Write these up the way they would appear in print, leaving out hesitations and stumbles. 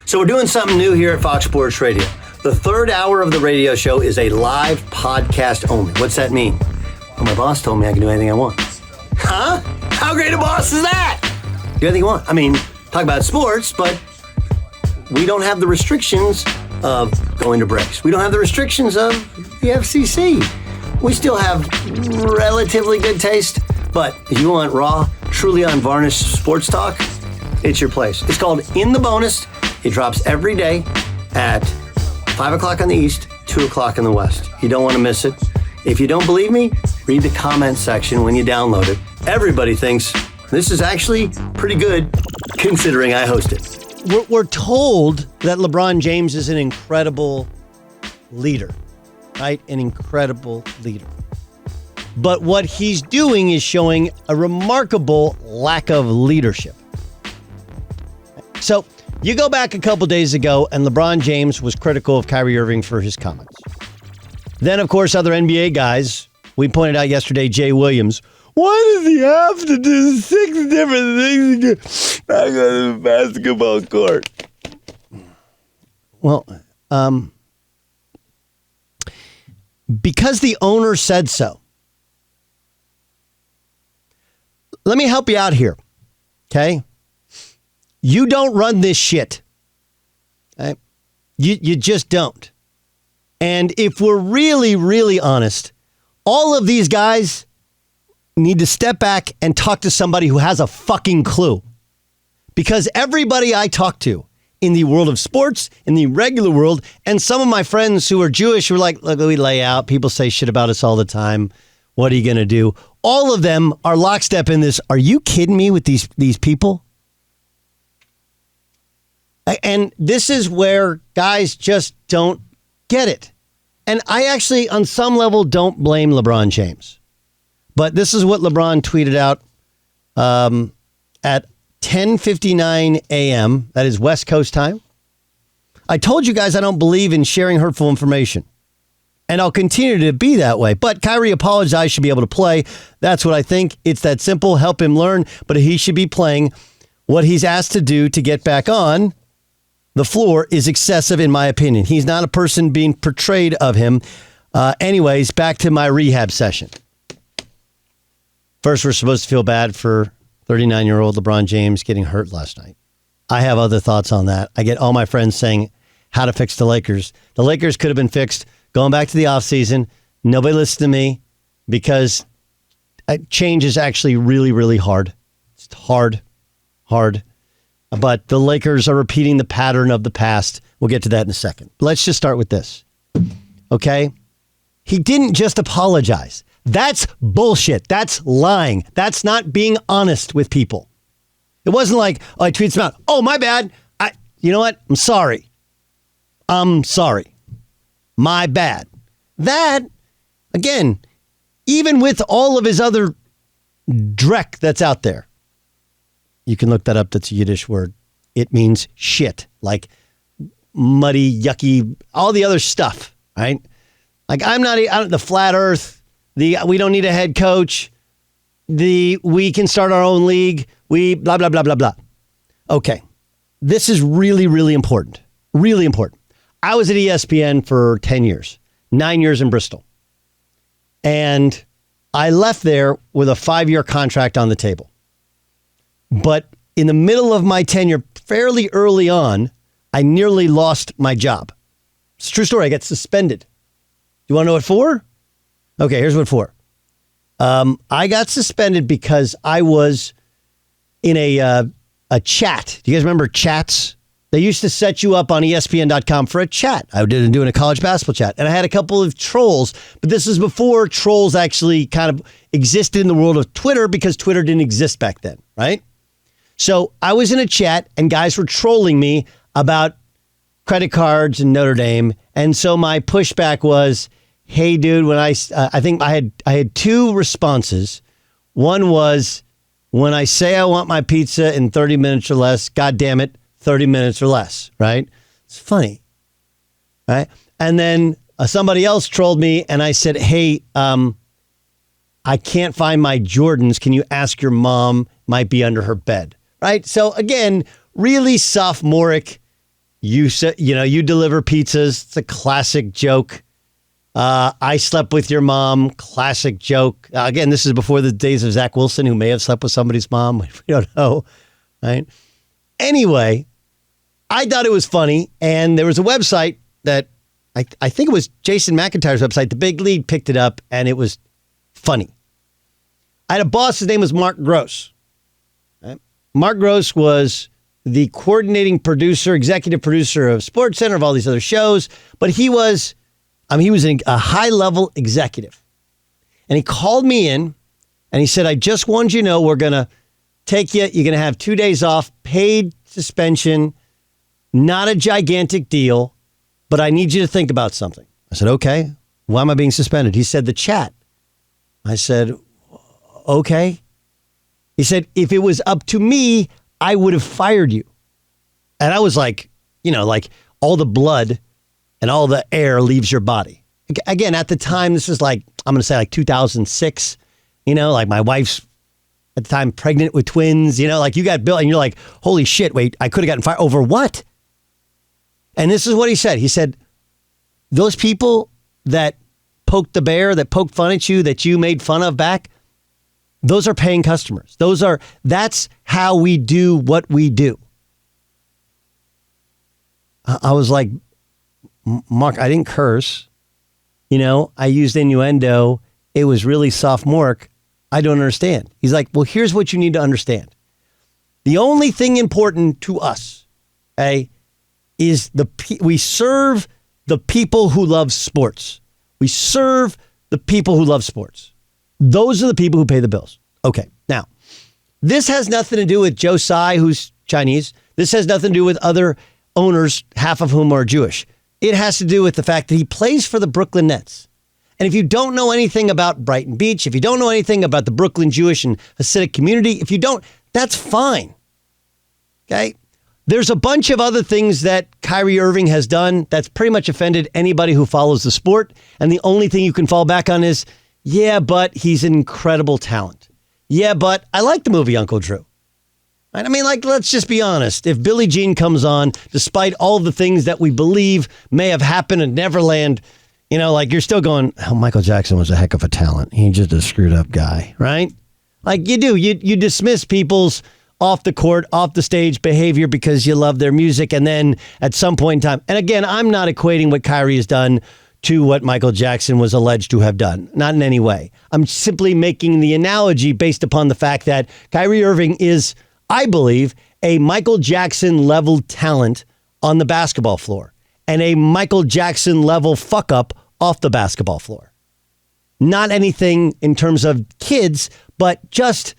So we're doing something new here at Fox Sports Radio. The third hour of the radio show is a live podcast only. What's that mean? Well, my boss told me I can do anything I want. Huh? How great a boss is that? Do anything you want. I mean, talk about sports, but we don't have the restrictions of going to breaks. We don't have the restrictions of the FCC. We still have relatively good taste, but if you want raw, truly unvarnished sports talk, it's your place. It's called In the Bonus. It drops every day at 5 o'clock on the East, 2 o'clock in the West. You don't want to miss it. If you don't believe me, read the comment section when you download it. Everybody thinks this is actually pretty good, considering I host it. We're told that LeBron James is an incredible leader, right? An incredible leader. But what he's doing is showing a remarkable lack of leadership. So you go back a couple days ago and LeBron James was critical of Kyrie Irving for his comments. Then, of course, other NBA guys, we pointed out yesterday, Jay Williams, why does he have to do 6 different things to go to the basketball court? Well, because the owner said so. Let me help you out here, okay? You don't run this shit. Okay? You just don't. And if we're really, really honest, all of these guys need to step back and talk to somebody who has a fucking clue. Because everybody I talk to in the world of sports, in the regular world, and some of my friends who are Jewish who are like, look, we lay out, people say shit about us all the time. What are you going to do? All of them are lockstep in this. Are you kidding me with these people? And this is where guys just don't get it. And I actually, on some level, don't blame LeBron James. But this is what LeBron tweeted out at 10:59 a.m. That is West Coast time. I told you guys I don't believe in sharing hurtful information. And I'll continue to be that way. But Kyrie apologized, should be able to play. That's what I think. It's that simple. Help him learn. But he should be playing. What he's asked to do to get back on the floor is excessive, in my opinion. He's not a person being portrayed of him. Anyways, back to my rehab session. First, we're supposed to feel bad for 39-year-old LeBron James getting hurt last night. I have other thoughts on that. I get all my friends saying how to fix the Lakers. The Lakers could have been fixed going back to the offseason. Nobody listened to me because change is actually really, really hard. It's hard. But the Lakers are repeating the pattern of the past. We'll get to that in a second. Let's just start with this. Okay? He didn't just apologize. That's bullshit. That's lying. That's not being honest with people. It wasn't like, oh, I tweeted some out. Oh, my bad. You know what? I'm sorry. My bad. That, again, even with all of his other dreck that's out there, you can look that up. That's a Yiddish word. It means shit, like muddy, yucky, all the other stuff, right? Like I'm not the flat earth, we don't need a head coach, we can start our own league, we blah, blah, blah, blah, blah. Okay. This is really, really important. Really important. I was at ESPN for 10 years, 9 years in Bristol. And I left there with a 5-year contract on the table. But in the middle of my tenure, fairly early on, I nearly lost my job. It's a true story. I got suspended. You want to know what for? Okay, here's what for. I got suspended because I was in a chat. Do you guys remember chats? They used to set you up on ESPN.com for a chat. I did doing a college basketball chat. And I had a couple of trolls, but this is before trolls actually kind of existed in the world of Twitter because Twitter didn't exist back then, right? So I was in a chat and guys were trolling me about credit cards and Notre Dame. And so my pushback was, hey, dude, when I think I had 2 responses. One was, when I say I want my pizza in 30 minutes or less, God damn it, 30 minutes or less, right? It's funny, right? And then somebody else trolled me and I said, hey, I can't find my Jordans. Can you ask your mom? Might be under her bed, right? So again, really sophomoric, You deliver pizzas. It's a classic joke. I slept with your mom. Classic joke. Again, this is before the days of Zach Wilson, who may have slept with somebody's mom. We don't know, right? Anyway, I thought it was funny, and there was a website that I think it was Jason McIntyre's website. The Big League picked it up, and it was funny. I had a boss. His name was Mark Gross. Right? Mark Gross was the coordinating producer, executive producer of SportsCenter, of all these other shows, but he was a high-level executive. And he called me in, and he said, I just wanted you to know we're going to take you. You're going to have 2 days off, paid suspension, not a gigantic deal, but I need you to think about something. I said, okay. Why am I being suspended? He said, the chat. I said, okay. He said, if it was up to me, I would have fired you. And I was like, like all the blood and all the air leaves your body. Again, at the time, this is like, I'm going to say like 2006, like my wife's at the time pregnant with twins, like you got Bill and you're like, holy shit, wait, I could have gotten fired over what? And this is what he said. He said, those people that poked the bear, that poked fun at you, that you made fun of back, those are paying customers. That's how we do what we do. I was like, Mark, I didn't curse. I used innuendo. It was really sophomoric. I don't understand. He's like, well, here's what you need to understand. The only thing important to us, is we serve the people who love sports. We serve the people who love sports. Those are the people who pay the bills. Okay, now, this has nothing to do with Joe Tsai, who's Chinese. This has nothing to do with other owners, half of whom are Jewish. It has to do with the fact that he plays for the Brooklyn Nets. And if you don't know anything about Brighton Beach, if you don't know anything about the Brooklyn Jewish and Hasidic community, that's fine. Okay? There's a bunch of other things that Kyrie Irving has done that's pretty much offended anybody who follows the sport. And the only thing you can fall back on is, yeah, but he's an incredible talent. Yeah, but I like the movie Uncle Drew. I mean, let's just be honest. If Billie Jean comes on, despite all of the things that we believe may have happened in Neverland, you're still going, oh, Michael Jackson was a heck of a talent. He's just a screwed up guy, right? Like you do. You dismiss people's off the court, off the stage behavior because you love their music. And then at some point in time, and again, I'm not equating what Kyrie has done to what Michael Jackson was alleged to have done. Not in any way. I'm simply making the analogy based upon the fact that Kyrie Irving is, I believe, a Michael Jackson level talent on the basketball floor and a Michael Jackson level fuck up off the basketball floor. Not anything in terms of kids, but just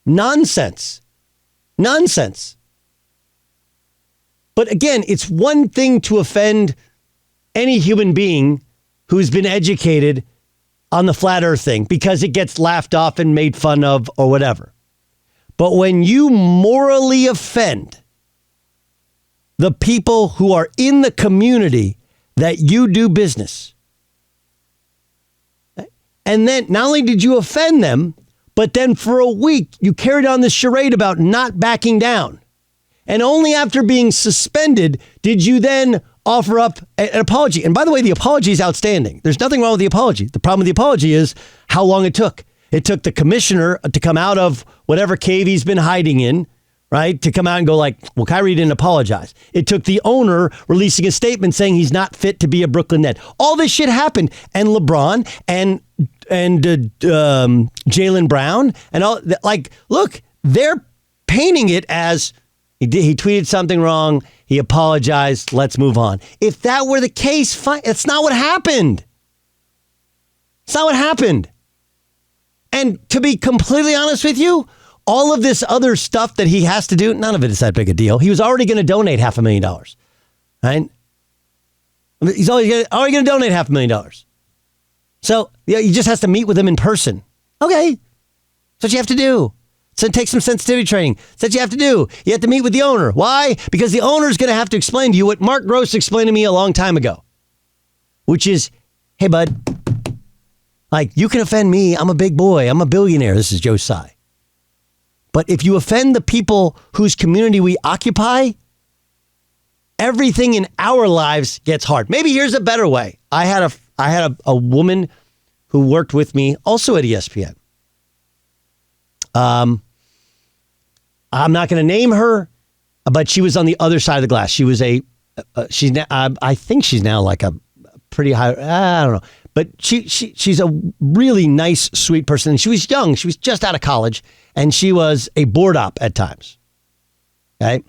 nonsense. Nonsense. But again, it's one thing to offend any human being who's been educated on the flat earth thing because it gets laughed off and made fun of or whatever. But when you morally offend the people who are in the community that you do business, and then not only did you offend them, but then for a week, you carried on this charade about not backing down. And only after being suspended did you then offer up an apology. And by the way, the apology is outstanding. There's nothing wrong with the apology. The problem with the apology is how long it took. It took the commissioner to come out of whatever cave he's been hiding in, right? To come out and go like, well, Kyrie didn't apologize. It took the owner releasing a statement saying he's not fit to be a Brooklyn Net. All this shit happened. And LeBron and Jaylen Brown and all, look, they're painting it as he tweeted something wrong. He apologized. Let's move on. If that were the case, fine. It's not what happened. It's not what happened. And to be completely honest with you, all of this other stuff that he has to do, none of it is that big a deal. He was already going to donate $500,000, right? He's already going to donate $500,000. So yeah, he just has to meet with him in person. Okay, that's what you have to do. So take some sensitivity training. That's what you have to do. You have to meet with the owner. Why? Because the owner is going to have to explain to you what Mark Gross explained to me a long time ago, which is, hey, bud, you can offend me. I'm a big boy. I'm a billionaire. This is Joe Tsai. But if you offend the people whose community we occupy, everything in our lives gets hard. Maybe here's a better way. I had a woman who worked with me also at ESPN. I'm not going to name her, but she was on the other side of the glass. She was I think she's now like a pretty high, I don't know. But she's a really nice, sweet person. And she was young. She was just out of college. And she was a board op at times. Okay?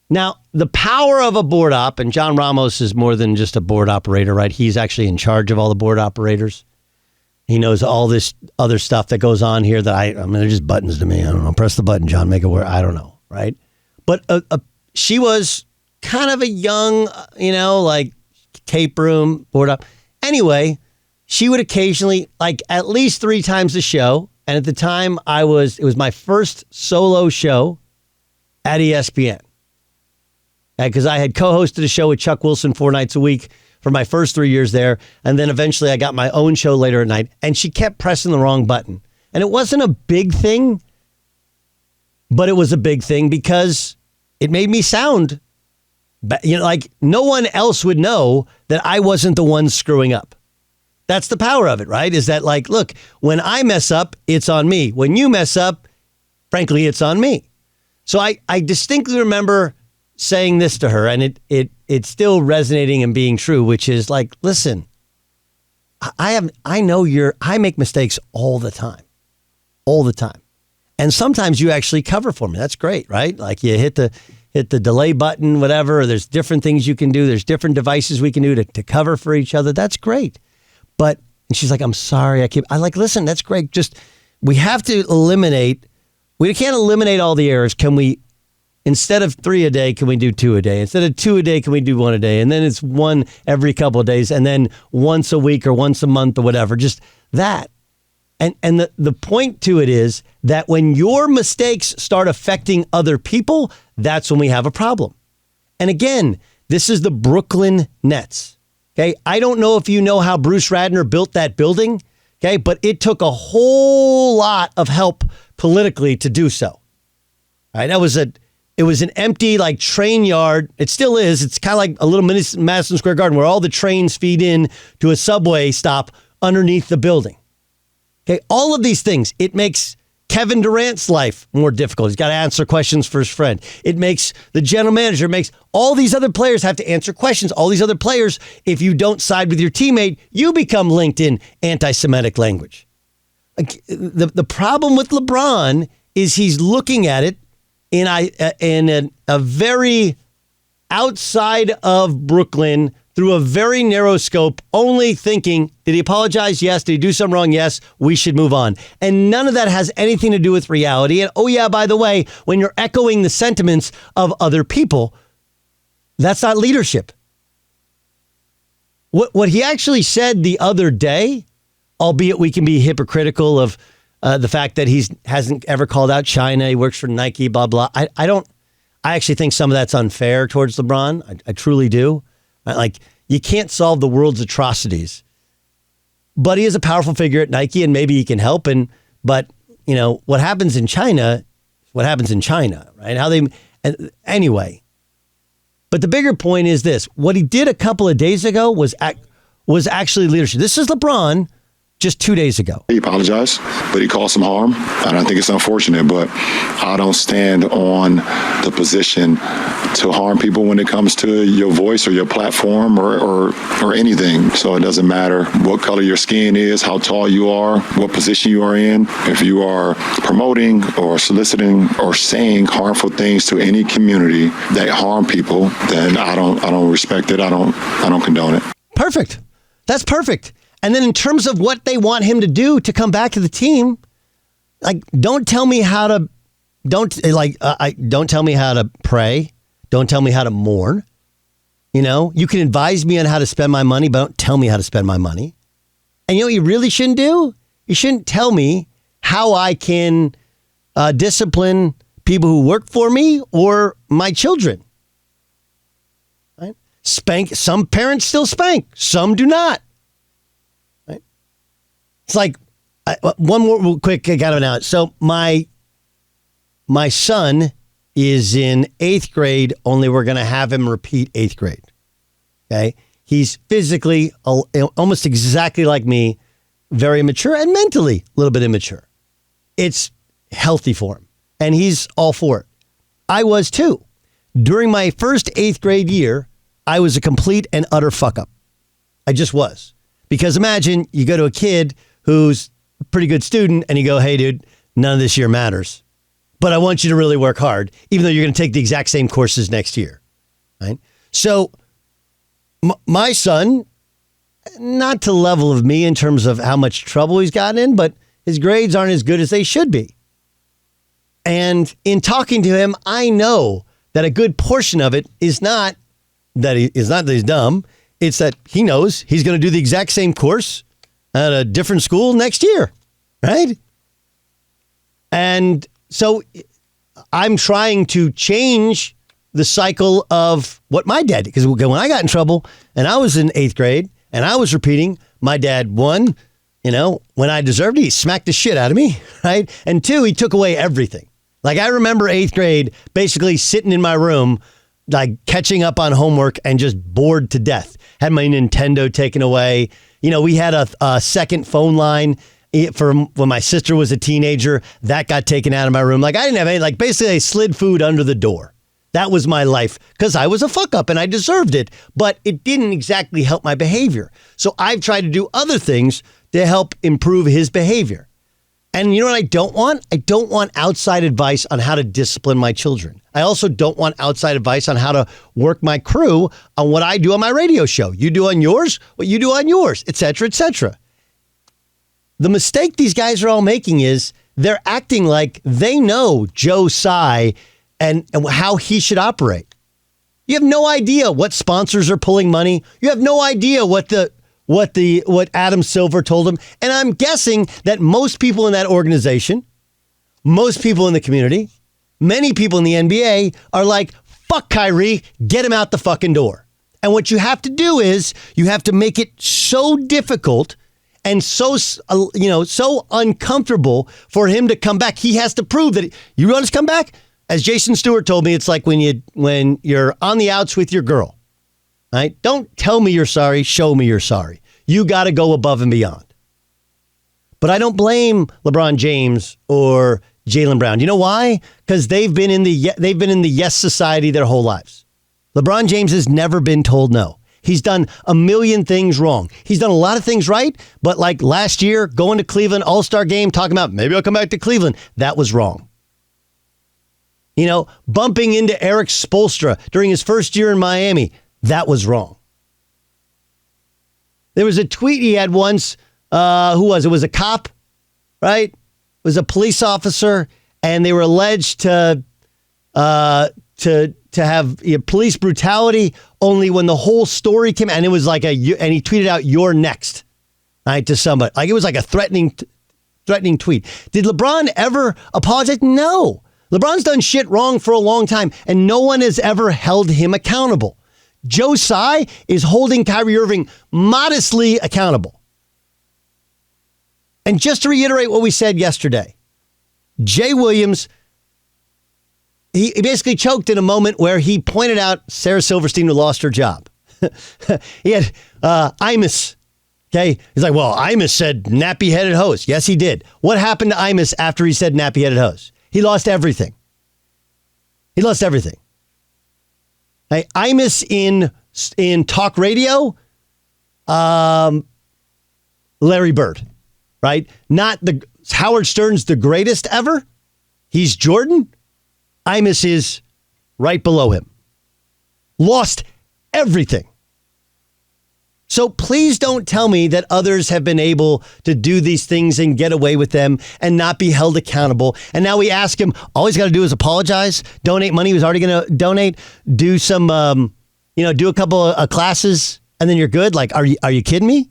Now, the power of a board op, and John Ramos is more than just a board operator, right? He's actually in charge of all the board operators. He knows all this other stuff that goes on here that I mean, they're just buttons to me. I don't know. Press the button, John, make it work. I don't know, right? But she was kind of a young, like tape room board op. Anyway, she would occasionally, like at least 3 times a show. And at the time it was my first solo show at ESPN. Because I had co-hosted a show with Chuck Wilson 4 nights a week for my first 3 years there. And then eventually I got my own show later at night. And she kept pressing the wrong button. And it wasn't a big thing, but it was a big thing because it made me sound, like no one else would know that I wasn't the one screwing up. That's the power of it, right? Is that like, look, when I mess up, it's on me. When you mess up, frankly, it's on me. So I distinctly remember saying this to her, and it's still resonating and being true, which is like, listen, I make mistakes all the time. And sometimes you actually cover for me. That's great, right? Like you hit the delay button, whatever. Or there's different things you can do. There's different devices we can do to cover for each other. That's great. And she's like, I'm sorry. I like, listen, that's great. Just, we can't eliminate all the errors. Can we, instead of 3 a day, can we do 2 a day? Instead of 2 a day, can we do 1 a day? And then it's 1 every couple of days. And then once a week or once a month or whatever, just that. And the point to it is that when your mistakes start affecting other people, that's when we have a problem. And again, this is the Brooklyn Nets. Okay, I don't know if you know how Bruce Radner built that building, okay, but it took a whole lot of help politically to do so. All right, it was an empty like train yard. It still is. It's kind of like a little mini Madison Square Garden where all the trains feed in to a subway stop underneath the building. Okay, all of these things, it makes Kevin Durant's life more difficult. He's got to answer questions for his friend. It makes the general manager, makes all these other players have to answer questions. All these other players, if you don't side with your teammate, you become linked in anti-Semitic language. The problem with LeBron is he's looking at it in a very outside of Brooklyn through a very narrow scope, only thinking, did he apologize? Yes. Did he do something wrong? Yes. We should move on. And none of that has anything to do with reality. And oh yeah, by the way, when you're echoing the sentiments of other people, that's not leadership. What he actually said the other day, albeit we can be hypocritical of the fact that he hasn't ever called out China. He works for Nike, blah, blah. I actually think some of that's unfair towards LeBron. I truly do. Like, you can't solve the world's atrocities. But he is a powerful figure at Nike, and maybe he can help. But what happens in China, what happens in China, right? Anyway. But the bigger point is this. What he did a couple of days ago was actually leadership. This is LeBron just 2 days ago. He apologized, but he caused some harm. And I think it's unfortunate, but I don't stand on the position to harm people when it comes to your voice or your platform or anything. So it doesn't matter what color your skin is, how tall you are, what position you are in. If you are promoting or soliciting or saying harmful things to any community that harm people, then I don't respect it. I don't condone it. Perfect. That's perfect. And then in terms of what they want him to do to come back to the team, like, don't tell me how to pray. Don't tell me how to mourn. You can advise me on how to spend my money, but don't tell me how to spend my money. And what you really shouldn't do? You shouldn't tell me how I can discipline people who work for me or my children. Right? Spank. Some parents still spank. Some do not. It's like one more real quick kind of announcement. So my son is in 8th grade, only we're going to have him repeat 8th grade. Okay? He's physically almost exactly like me, very immature, and mentally a little bit immature. It's healthy for him, and he's all for it. I was too. During my first 8th grade year, I was a complete and utter fuck up. I just was. Because imagine you go to a kid who's a pretty good student and you go, hey, dude, none of this year matters. But I want you to really work hard, even though you're going to take the exact same courses next year. Right? So my son, not to the level of me in terms of how much trouble he's gotten in, but his grades aren't as good as they should be. And in talking to him, I know that a good portion of it is not that he's dumb. It's that he knows he's going to do the exact same course at a different school next year, right? And so I'm trying to change the cycle of what my dad did. Because when I got in trouble and I was in 8th grade and I was repeating, my dad, one, when I deserved it, he smacked the shit out of me, right? And two, he took away everything. Like I remember 8th grade basically sitting in my room, like catching up on homework and just bored to death. Had my Nintendo taken away. We had a second phone line for when my sister was a teenager. That got taken out of my room. Like I didn't have any, like basically I slid food under the door. That was my life because I was a fuck up and I deserved it, but it didn't exactly help my behavior. So I've tried to do other things to help improve his behavior. And you know what I don't want? I don't want outside advice on how to discipline my children. I also don't want outside advice on how to work my crew on what I do on my radio show. You do on yours, what you do on yours, et cetera, et cetera. The mistake these guys are all making is they're acting like they know Joe Tsai and how he should operate. You have no idea what sponsors are pulling money. You have no idea what Adam Silver told him. And I'm guessing that most people in that organization, most people in the community, many people in the NBA are like, fuck Kyrie, get him out the fucking door. And what you have to do is you have to make it so difficult and so uncomfortable for him to come back. He has to prove that you want to come back. As Jason Stewart told me, it's like when you're on the outs with your girl. Right? Don't tell me you're sorry. Show me you're sorry. You got to go above and beyond. But I don't blame LeBron James or Jaylen Brown. You know why? Because they've been in the yes society their whole lives. LeBron James has never been told no. He's done a million things wrong. He's done a lot of things right, but like last year, going to Cleveland, All-Star game, talking about maybe I'll come back to Cleveland. That was wrong. Bumping into Eric Spoelstra during his first year in Miami. That was wrong. There was a tweet he had once. Who was it? It was a cop, right? It was a police officer, and they were alleged to have police brutality. Only when the whole story came, and it was like and he tweeted out, "You're next," right, to somebody. Like it was like a threatening tweet. Did LeBron ever apologize? No. LeBron's done shit wrong for a long time, and no one has ever held him accountable. Joe Tsai is holding Kyrie Irving modestly accountable. And just to reiterate what we said yesterday, Jay Williams, he basically choked in a moment where he pointed out Sarah Silverstein who lost her job. He had Imus. Okay. He's like, well, Imus said nappy-headed hose. Yes, he did. What happened to Imus after he said nappy-headed hose? He lost everything. He lost everything. Hey, Imus in talk radio, Larry Bird, right? Not Howard Stern's the greatest ever. He's Jordan. Imus is right below him. Lost everything. So please don't tell me that others have been able to do these things and get away with them and not be held accountable. And now we ask him, all he's got to do is apologize, donate money he was already going to donate, do some, do a couple of classes, and then you're good. Like, are you kidding me?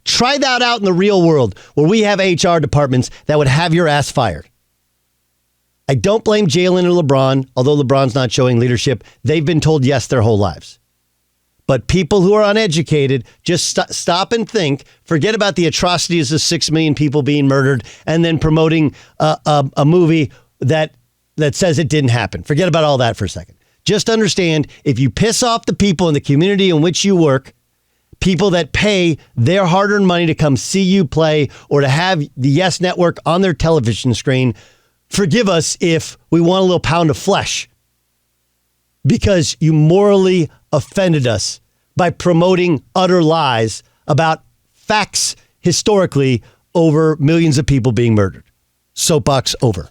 Try that out in the real world where we have HR departments that would have your ass fired. I don't blame Jaylen or LeBron, although LeBron's not showing leadership. They've been told yes their whole lives. But people who are uneducated, just stop and think, forget about the atrocities of 6 million people being murdered and then promoting a movie that that says it didn't happen. Forget about all that for a second. Just understand, if you piss off the people in the community in which you work, people that pay their hard-earned money to come see you play or to have the Yes Network on their television screen, forgive us if we want a little pound of flesh, because you morally offended us by promoting utter lies about facts historically over millions of people being murdered. Soapbox over.